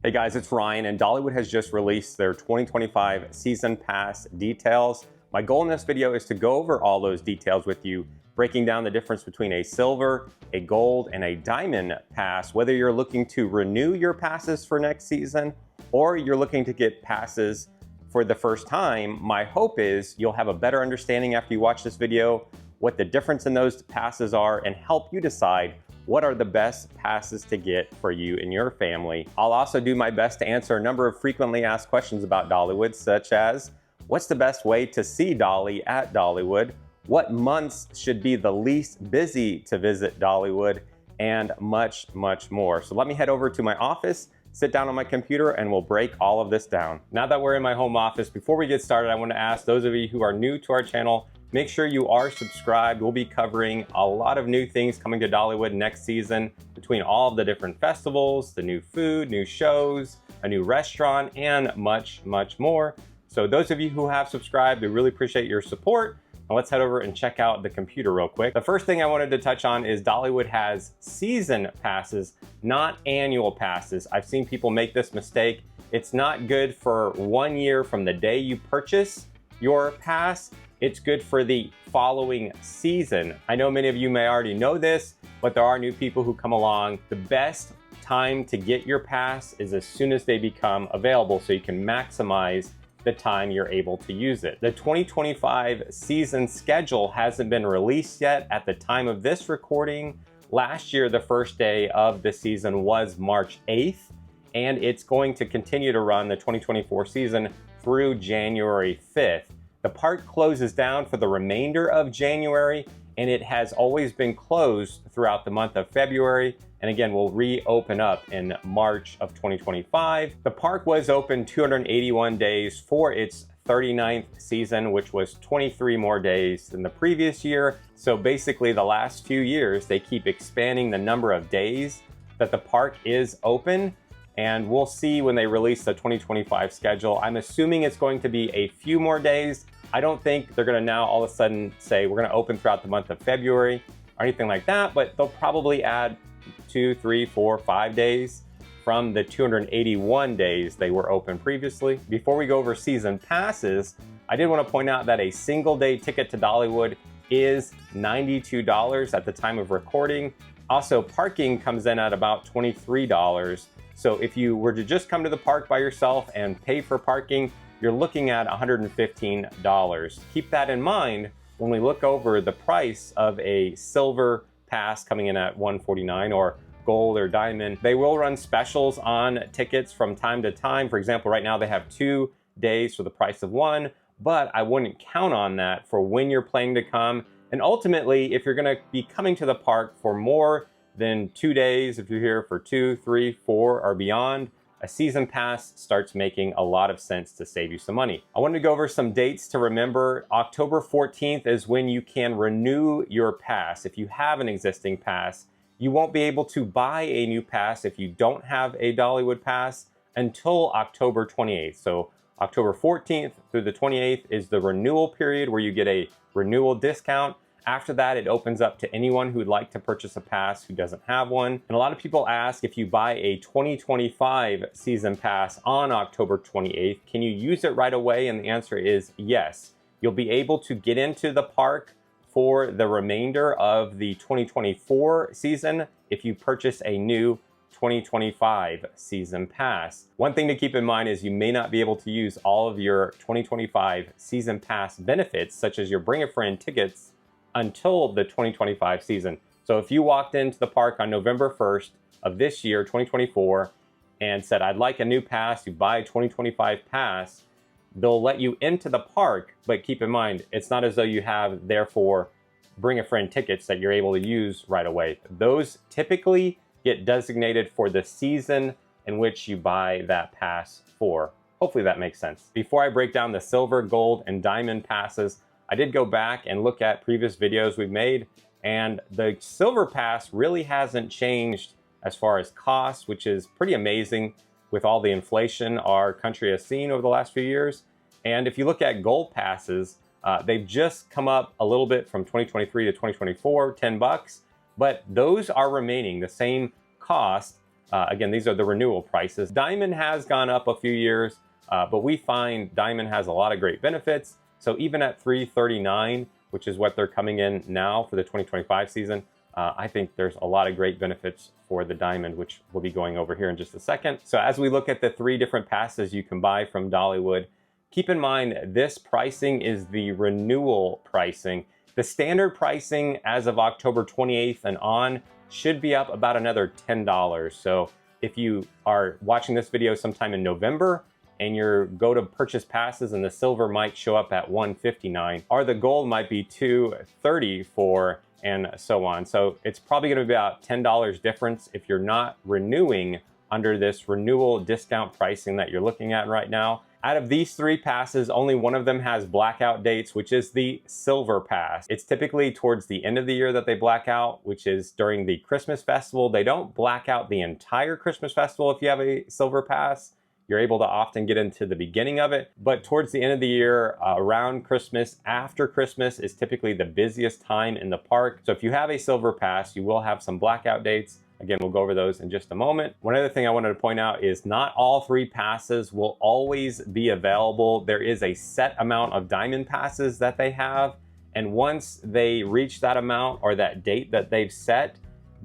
Hey guys, it's Ryan, and Dollywood has just released their 2025 Season Pass details. My goal in this video is to go over all those details with you, breaking down the difference between a silver, a gold, and a diamond pass, whether you're looking to renew your passes for next season or you're looking to get passes for the first time. My hope is you'll have a better understanding after you watch this video what the difference in those passes are and help you decide what are the best passes to get for you and your family. I'll also do my best to answer a number of frequently asked questions about Dollywood, such as what's the best way to see Dolly at Dollywood, what months should be the least busy to visit Dollywood, and much, much more. So let me head over to my office, sit down on my computer, and we'll break all of this down. Now that we're in my home office, before we get started, I want to ask those of you who are new to our channel, make sure you are subscribed. We'll be covering a lot of new things coming to Dollywood next season between all of the different festivals, the new food, new shows, a new restaurant, and much, much more. So those of you who have subscribed, we really appreciate your support. Now let's head over and check out the computer real quick. The first thing I wanted to touch on is Dollywood has season passes, not annual passes. I've seen people make this mistake. It's not good for 1 year from the day you purchase your pass. It's good for the following season. I know many of you may already know this, but there are new people who come along. The best time to get your pass is as soon as they become available, so you can maximize the time you're able to use it. The 2025 season schedule hasn't been released yet at the time of this recording. Last year, the first day of the season was March 8th, and it's going to continue to run the 2024 season through January 5th. The park closes down for the remainder of January, and it has always been closed throughout the month of February, and again, will reopen up in March of 2025. The park was open 281 days for its 39th season, which was 23 more days than the previous year. So basically, the last few years, they keep expanding the number of days that the park is open, and we'll see when they release the 2025 schedule. I'm assuming it's going to be a few more days. I don't think they're gonna now all of a sudden say we're gonna open throughout the month of February or anything like that, but they'll probably add 2, 3, 4, 5 days from the 281 days they were open previously. Before we go over season passes, I did want to point out that a single day ticket to Dollywood is $92 at the time of recording. Also, parking comes in at about $23. So if you were to just come to the park by yourself and pay for parking, you're looking at $115. Keep that in mind when we look over the price of a silver pass coming in at $149 or gold or diamond. They will run specials on tickets from time to time. For example, right now they have 2 days for the price of 1, but I wouldn't count on that for when you're planning to come. And ultimately, if you're gonna be coming to the park for more than 2 days, if you're here for 2, 3, 4, or beyond, a season pass starts making a lot of sense to save you some money. I wanted to go over some dates to remember. October 14th is when you can renew your pass. If you have an existing pass, you won't be able to buy a new pass if you don't have a Dollywood pass until October 28th. So October 14th through the 28th is the renewal period where you get a renewal discount. After that, it opens up to anyone who would like to purchase a pass who doesn't have one. And a lot of people ask, if you buy a 2025 season pass on October 28th, can you use it right away? And the answer is yes. You'll be able to get into the park for the remainder of the 2024 season if you purchase a new 2025 season pass. One thing to keep in mind is you may not be able to use all of your 2025 season pass benefits, such as your Bring a Friend tickets, until the 2025 season. So if you walked into the park on November 1st of this year, 2024, and said, I'd like a new pass, you buy a 2025 pass, they'll let you into the park, but keep in mind, it's not as though you have, therefore, Bring a Friend tickets that you're able to use right away. Those typically get designated for the season in which you buy that pass for. Hopefully that makes sense. Before I break down the silver, gold, and diamond passes, I did go back and look at previous videos we've made, and the silver pass really hasn't changed as far as cost, which is pretty amazing with all the inflation our country has seen over the last few years. And if you look at gold passes, they've just come up a little bit from 2023 to 2024, $10, but those are remaining the same cost Again, these are the renewal prices. Diamond has gone up a few years, but we find Diamond has a lot of great benefits. So even at $339, which is what they're coming in now for the 2025 season, I think there's a lot of great benefits for the Diamond, which we'll be going over here in just a second. So as we look at the 3 different passes you can buy from Dollywood, keep in mind this pricing is the renewal pricing. The standard pricing as of October 28th and on should be up about another $10. So if you are watching this video sometime in November and you go to purchase passes and the silver might show up at $159, or the gold might be $234, and so on. So it's probably going to be about $10 difference if you're not renewing under this renewal discount pricing that you're looking at right now. Out of these 3 passes, only one of them has blackout dates, which is the silver pass. It's typically towards the end of the year that they black out, which is during the Christmas festival. They don't black out the entire Christmas festival if you have a silver pass. You're able to often get into the beginning of it, but towards the end of the year, around Christmas, after Christmas is typically the busiest time in the park. So if you have a silver pass, you will have some blackout dates. Again, we'll go over those in just a moment. One other thing I wanted to point out is not all 3 passes will always be available. There is a set amount of diamond passes that they have, and once they reach that amount or that date that they've set,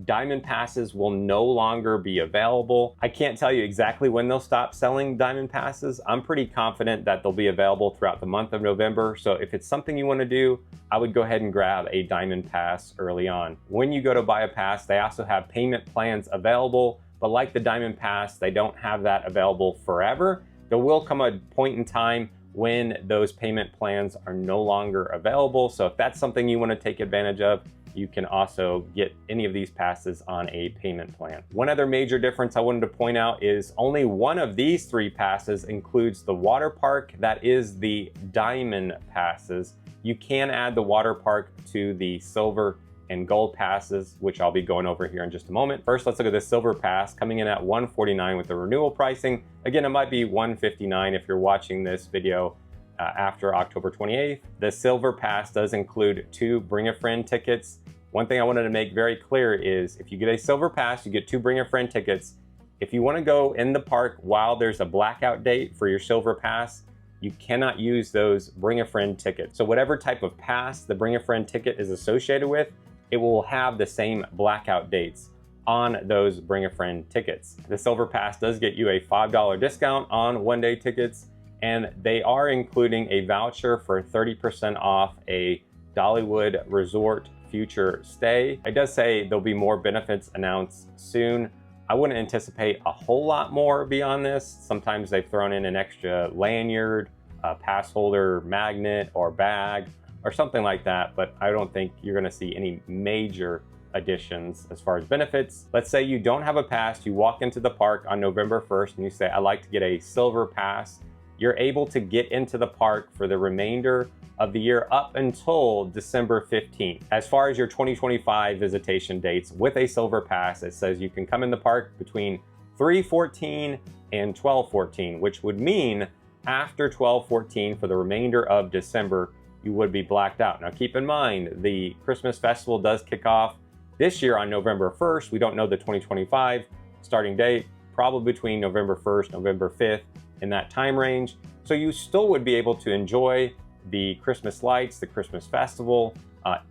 diamond passes will no longer be available. I can't tell you exactly when they'll stop selling diamond passes. I'm pretty confident that they'll be available throughout the month of November. So if it's something you want to do, I would go ahead and grab a diamond pass early on. When you go to buy a pass, they also have payment plans available, but like the diamond pass, they don't have that available forever. There will come a point in time when those payment plans are no longer available. So if that's something you want to take advantage of, you can also get any of these passes on a payment plan. One other major difference I wanted to point out is only one of these 3 passes includes the water park. That is the diamond passes. You can add the water park to the silver and gold passes, which I'll be going over here in just a moment. First, let's look at the silver pass coming in at $149 with the renewal pricing. Again, it might be $159 if you're watching this video after October 28th. The silver pass does include 2 bring a friend tickets. One thing I wanted to make very clear is if you get a silver pass, you get 2 bring a friend tickets. If you want to go in the park while there's a blackout date for your silver pass, you cannot use those bring a friend tickets. So whatever type of pass the bring a friend ticket is associated with, it will have the same blackout dates on those bring a friend tickets. The silver pass does get you a $5 discount on one-day tickets, and they are including a voucher for 30% off a Dollywood Resort future stay. It does say there'll be more benefits announced soon. I wouldn't anticipate a whole lot more beyond this. Sometimes they've thrown in an extra lanyard, a pass holder magnet or bag or something like that, but I don't think you're gonna see any major additions as far as benefits. Let's say you don't have a pass, you walk into the park on November 1st and you say, I'd like to get a silver pass. You're able to get into the park for the remainder of the year up until December 15th. As far as your 2025 visitation dates with a silver pass, it says you can come in the park between 3/14 and 12/14, which would mean after 12/14 for the remainder of December, you would be blacked out. Now keep in mind, the Christmas festival does kick off this year on November 1st. We don't know the 2025 starting date, probably between November 1st, November 5th, in that time range. So you still would be able to enjoy the Christmas lights, the Christmas festival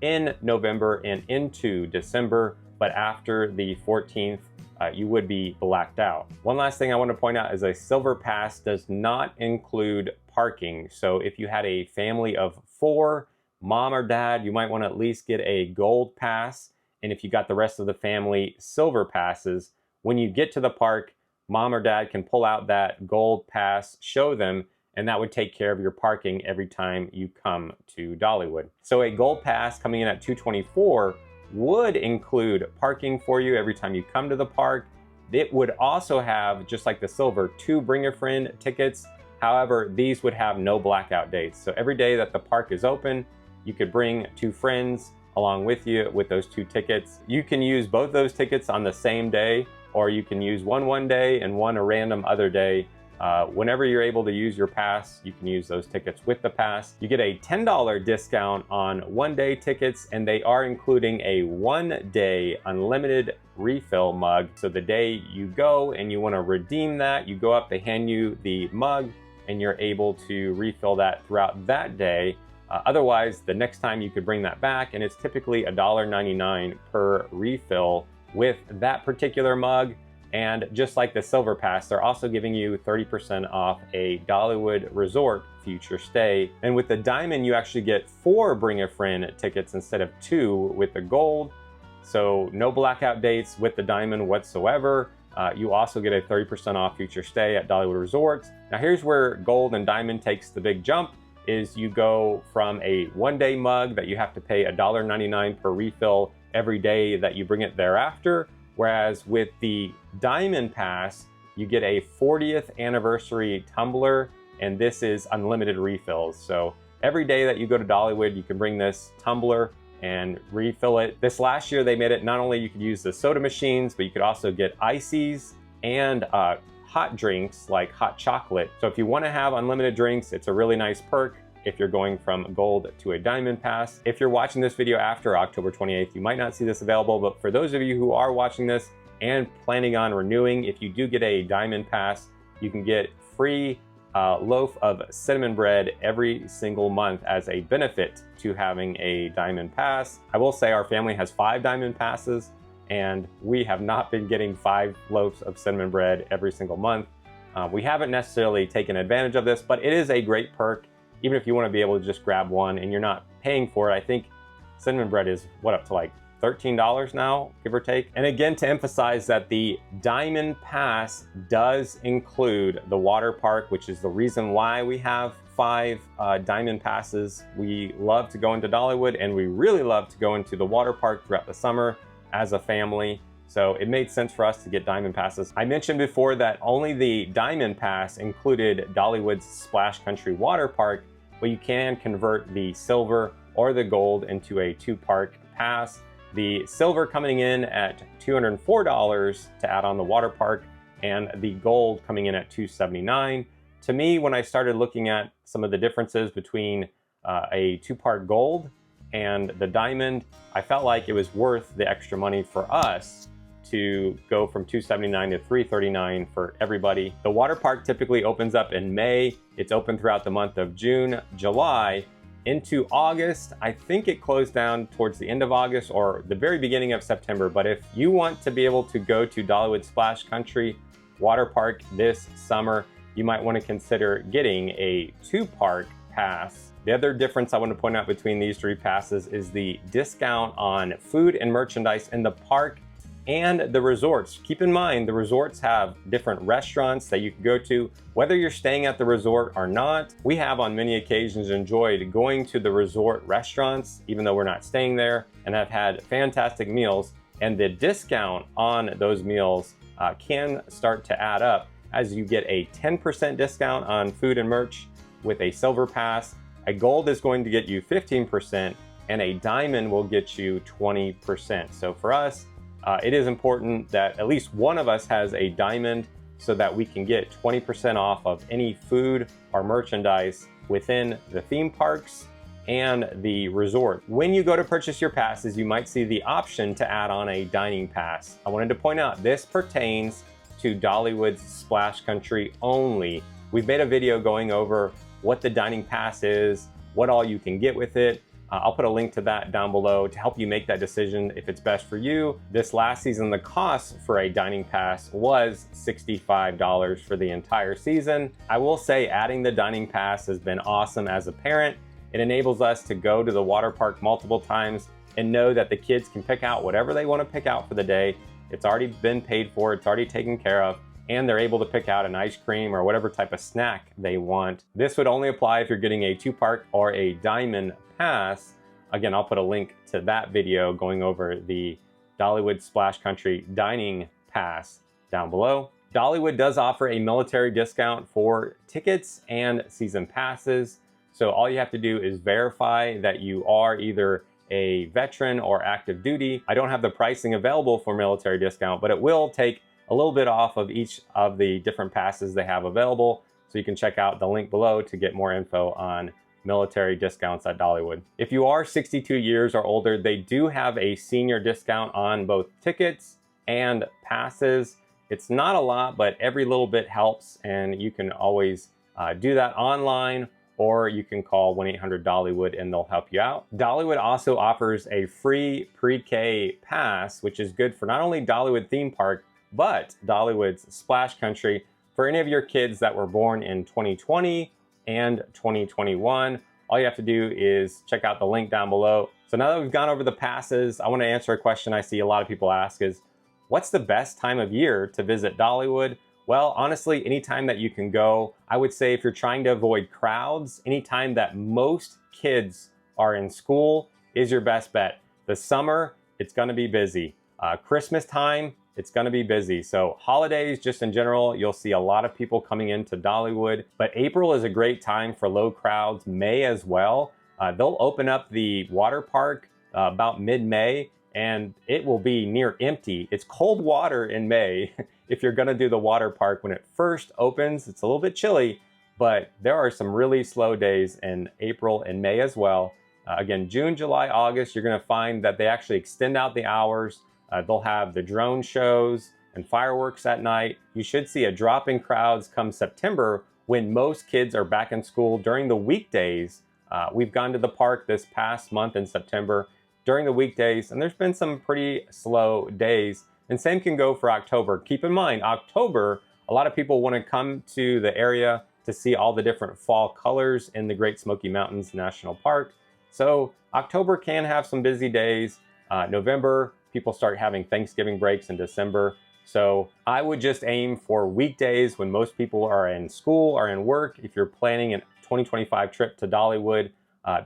in November and into December, but after the 14th, you would be blacked out. One last thing I want to point out is a silver pass does not include parking. So if you had a family of 4, mom or dad, you might want to at least get a gold pass. And if you got the rest of the family silver passes, when you get to the park, mom or dad can pull out that gold pass, show them, and that would take care of your parking every time you come to Dollywood. So a gold pass coming in at $224 would include parking for you every time you come to the park. It would also have, just like the silver, 2 bring a friend tickets. However, these would have no blackout dates. So every day that the park is open, you could bring 2 friends along with you with those 2 tickets. You can use both those tickets on the same day, or you can use one day and one a random other day. Whenever you're able to use your pass, you can use those tickets with the pass. You get a $10 discount on one-day tickets, and they are including a one-day unlimited refill mug. So the day you go and you want to redeem that, you go up, they hand you the mug, and you're able to refill that throughout that day. Otherwise, the next time you could bring that back, and it's typically $1.99 per refill with that particular mug. And just like the Silver Pass, they're also giving you 30% off a Dollywood Resort future stay. And with the Diamond, you actually get 4 Bring a Friend tickets instead of 2 with the Gold. So no blackout dates with the Diamond whatsoever. You also get a 30% off future stay at Dollywood Resorts. Now here's where Gold and Diamond takes the big jump, is you go from a one-day mug that you have to pay $1.99 per refill every day that you bring it thereafter. Whereas with the Diamond Pass, you get a 40th anniversary tumbler, and this is unlimited refills. So every day that you go to Dollywood, you can bring this tumbler and refill it. This last year, they made it not only you could use the soda machines, but you could also get ices and hot drinks like hot chocolate. So if you want to have unlimited drinks, it's a really nice perk if you're going from Gold to a Diamond Pass. If you're watching this video after October 28th, you might not see this available, but for those of you who are watching this and planning on renewing, if you do get a Diamond Pass, you can get free loaf of cinnamon bread every single month as a benefit to having a Diamond Pass. I will say our family has 5 Diamond Passes, and we have not been getting 5 loaves of cinnamon bread every single month. We haven't necessarily taken advantage of this, but it is a great perk. Even if you want to be able to just grab one and you're not paying for it. I think cinnamon bread is what, up to like $13 now, give or take. And again, to emphasize that the Diamond Pass does include the water park, which is the reason why we have 5 Diamond Passes. We love to go into Dollywood, and we really love to go into the water park throughout the summer as a family. So it made sense for us to get Diamond Passes. I mentioned before that only the Diamond Pass included Dollywood's Splash Country Water Park, but you can convert the Silver or the Gold into a 2-park pass. The Silver coming in at $204 to add on the water park, and the Gold coming in at $279. To me, when I started looking at some of the differences between a 2-part Gold and the Diamond, I felt like it was worth the extra money for us to go from $279 to $339 for everybody. The water park typically opens up in May. It's open throughout the month of June, July, into August. I think it closed down towards the end of August or the very beginning of September. But if you want to be able to go to Dollywood Splash Country Water Park this summer, you might want to consider getting a 2-park pass. The other difference I want to point out between these 3 passes is the discount on food and merchandise in the park and the resorts. Keep in mind, the resorts have different restaurants that you can go to. Whether you're staying at the resort or not, we have on many occasions enjoyed going to the resort restaurants, even though we're not staying there, and have had fantastic meals. And the discount on those meals can start to add up as you get a 10% discount on food and merch with a Silver Pass. A Gold is going to get you 15%, and a Diamond will get you 20%. So for us, it is important that at least one of us has a Diamond so that we can get 20% off of any food or merchandise within the theme parks and the resort. When you go to purchase your passes, you might see the option to add on a dining pass. I wanted to point out this pertains to Dollywood's Splash Country only. We've made a video going over what the dining pass is, what all you can get with it. I'll put a link to that down below to help you make that decision if it's best for you. This last season, the cost for a dining pass was $65 for the entire season. I will say adding the dining pass has been awesome as a parent. It enables us to go to the water park multiple times and know that the kids can pick out whatever they want to pick out for the day. It's already been paid for, it's already taken care of, and they're able to pick out an ice cream or whatever type of snack they want. This would only apply if you're getting a 2-park or a Diamond Pass. Again, I'll put a link to that video going over the Dollywood Splash Country Dining Pass down below. Dollywood does offer a military discount for tickets and season passes. So all you have to do is verify that you are either a veteran or active duty. I don't have the pricing available for military discount, but it will take a little bit off of each of the different passes they have available. So you can check out the link below to get more info on military discounts at Dollywood. If you are 62 years or older, they do have a senior discount on both tickets and passes. It's not a lot, but every little bit helps, and you can always do that online, or you can call 1-800-DOLLYWOOD and they'll help you out. Dollywood also offers a free pre-K pass, which is good for not only Dollywood theme park, but Dollywood's Splash Country for any of your kids that were born in 2020 and 2021. All you have to do is check out the link down below. So now that we've gone over the passes, I want to answer a question I see a lot of people ask is, what's the best time of year to visit Dollywood? Well, honestly, anytime that you can go. I would say if you're trying to avoid crowds, anytime that most kids are in school is your best bet. The summer, it's gonna be busy. Christmas time, it's gonna be busy. So holidays, just in general, you'll see a lot of people coming into Dollywood, but April is a great time for low crowds, May as well. They'll open up the water park about mid-May, and it will be near empty. It's cold water in May. If you're gonna do the water park when it first opens, it's a little bit chilly, but there are some really slow days in April and May as well. Again, June, July, August, you're gonna find that they actually extend out the hours. They'll have the drone shows and fireworks at night. You should see a drop in crowds come September when most kids are back in school during the weekdays. We've gone to the park this past month in September during the weekdays, and there's been some pretty slow days. And same can go for October. Keep in mind, October, a lot of people want to come to the area to see all the different fall colors in the Great Smoky Mountains National Park. So October can have some busy days. November, people start having Thanksgiving breaks in December. So I would just aim for weekdays when most people are in school or in work. If you're planning a 2025 trip to Dollywood,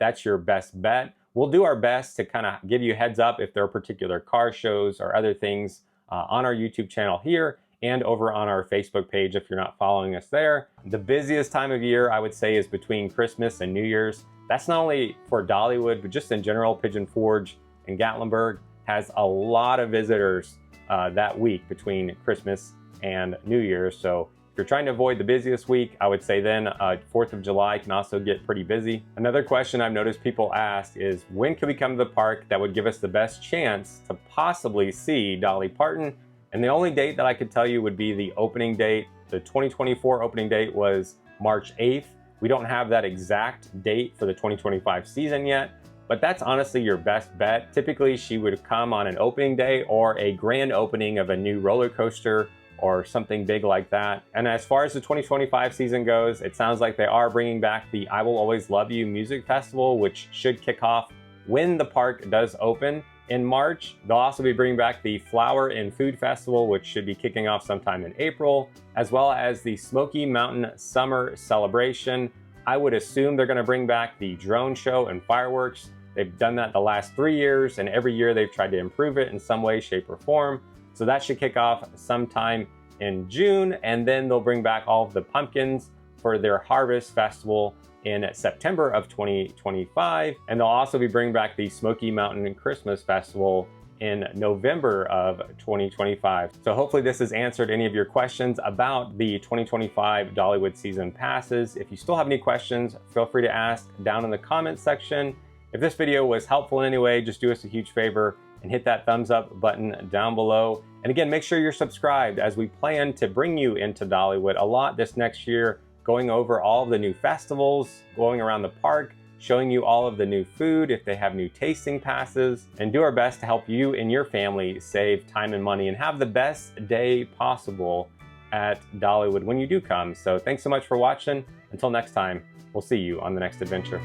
that's your best bet. We'll do our best to kind of give you a heads up if there are particular car shows or other things on our YouTube channel here and over on our Facebook page if you're not following us there. The busiest time of year, I would say, is between Christmas and New Year's. That's not only for Dollywood, but just in general. Pigeon Forge and Gatlinburg has a lot of visitors that week between Christmas and New Year's. So if you're trying to avoid the busiest week, I would say then 4th of July can also get pretty busy. Another question I've noticed people ask is, when can we come to the park that would give us the best chance to possibly see Dolly Parton? And the only date that I could tell you would be the opening date. The 2024 opening date was March 8th. We don't have that exact date for the 2025 season yet, but that's honestly your best bet. Typically, she would come on an opening day or a grand opening of a new roller coaster or something big like that. And as far as the 2025 season goes, it sounds like they are bringing back the I Will Always Love You music festival, which should kick off when the park does open in March. They'll also be bringing back the Flower and Food Festival, which should be kicking off sometime in April, as well as the Smoky Mountain Summer Celebration. I would assume they're gonna bring back the drone show and fireworks. They've done that the last 3 years, and every year they've tried to improve it in some way, shape, or form. So that should kick off sometime in June, and then they'll bring back all of the pumpkins for their Harvest Festival in September of 2025. And they'll also be bringing back the Smoky Mountain Christmas Festival in November of 2025. So hopefully this has answered any of your questions about the 2025 Dollywood Season Passes. If you still have any questions, feel free to ask down in the comments section. If this video was helpful in any way, just do us a huge favor and hit that thumbs up button down below. And again, make sure you're subscribed as we plan to bring you into Dollywood a lot this next year, going over all of the new festivals, going around the park, showing you all of the new food if they have new tasting passes, and do our best to help you and your family save time and money and have the best day possible at Dollywood when you do come. So thanks so much for watching. Until next time, we'll see you on the next adventure.